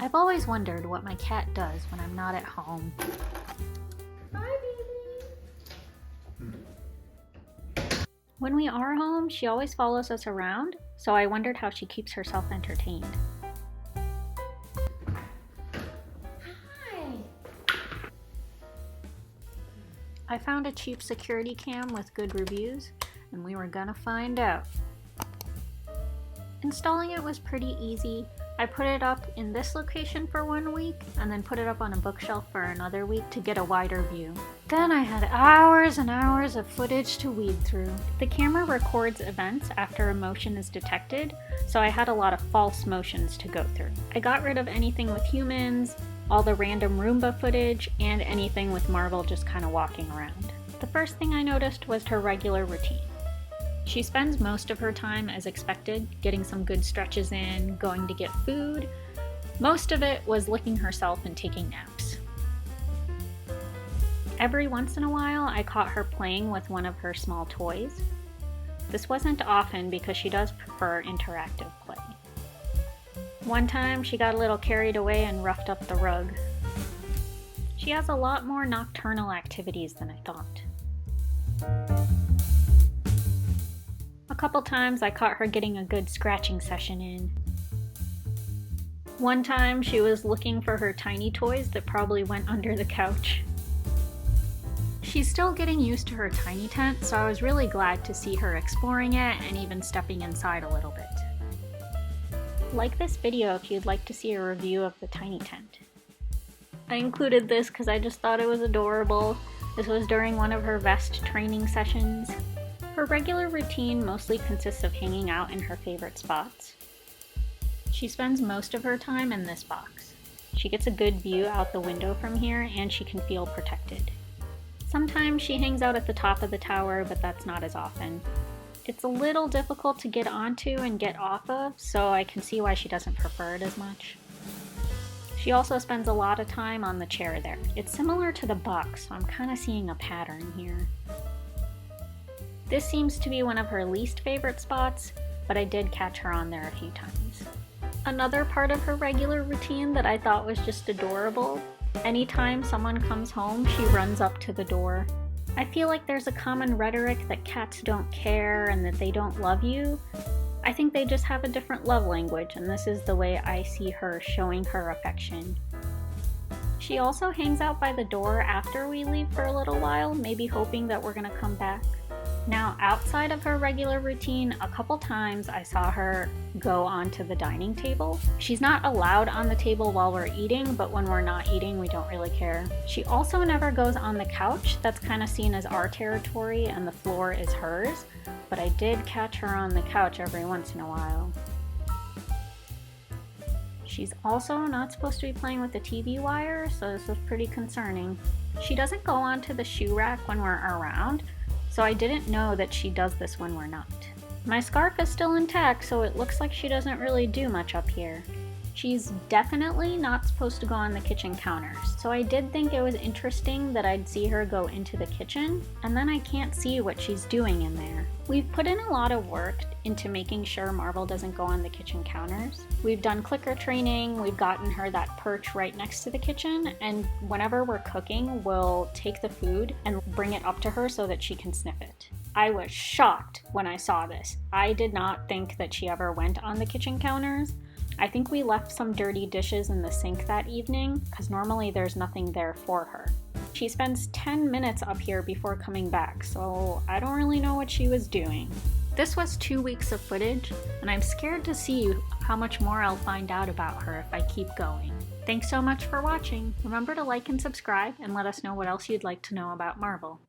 I've always wondered what my cat does when I'm not at home. Hi, baby. When we are home, she always follows us around, so I wondered how she keeps herself entertained. Hi. I found a cheap security cam with good reviews, and we were gonna find out. Installing it was pretty easy. I put it up in this location for 1 week, and then put it up on a bookshelf for another week to get a wider view. Then I had hours and hours of footage to weed through. The camera records events after a motion is detected, so I had a lot of false motions to go through. I got rid of anything with humans, all the random Roomba footage, and anything with Mar-Vell just kind of walking around. The first thing I noticed was her regular routine. She spends most of her time as expected, getting some good stretches in, going to get food. Most of it was licking herself and taking naps. Every once in a while, I caught her playing with one of her small toys. This wasn't often because she does prefer interactive play. One time, she got a little carried away and roughed up the rug. She has a lot more nocturnal activities than I thought. A couple times I caught her getting a good scratching session in. One time she was looking for her tiny toys that probably went under the couch. She's still getting used to her tiny tent, so I was really glad to see her exploring it and even stepping inside a little bit. Like this video if you'd like to see a review of the tiny tent. I included this because I just thought it was adorable. This was during one of her vest training sessions. Her regular routine mostly consists of hanging out in her favorite spots. She spends most of her time in this box. She gets a good view out the window from here, and she can feel protected. Sometimes she hangs out at the top of the tower, but that's not as often. It's a little difficult to get onto and get off of, so I can see why she doesn't prefer it as much. She also spends a lot of time on the chair there. It's similar to the box, so I'm kind of seeing a pattern here. This seems to be one of her least favorite spots, but I did catch her on there a few times. Another part of her regular routine that I thought was just adorable, anytime someone comes home, she runs up to the door. I feel like there's a common rhetoric that cats don't care and that they don't love you. I think they just have a different love language, and this is the way I see her showing her affection. She also hangs out by the door after we leave for a little while, maybe hoping that we're gonna come back. Now, outside of her regular routine, a couple times I saw her go onto the dining table. She's not allowed on the table while we're eating, but when we're not eating, we don't really care. She also never goes on the couch. That's kind of seen as our territory and the floor is hers, but I did catch her on the couch every once in a while. She's also not supposed to be playing with the TV wire, so this was pretty concerning. She doesn't go onto the shoe rack when we're around, so I didn't know that she does this when we're not. My scarf is still intact, so it looks like she doesn't really do much up here. She's definitely not supposed to go on the kitchen counters, so I did think it was interesting that I'd see her go into the kitchen, and then I can't see what she's doing in there. We've put in a lot of work into making sure Mar-Vell doesn't go on the kitchen counters. We've done clicker training, we've gotten her that perch right next to the kitchen, and whenever we're cooking, we'll take the food and bring it up to her so that she can sniff it. I was shocked when I saw this. I did not think that she ever went on the kitchen counters. I think we left some dirty dishes in the sink that evening, because normally there's nothing there for her. She spends 10 minutes up here before coming back, so I don't really know what she was doing. This was 2 weeks of footage, and I'm scared to see how much more I'll find out about her if I keep going. Thanks so much for watching. Remember to like and subscribe, and let us know what else you'd like to know about Mar-Vell.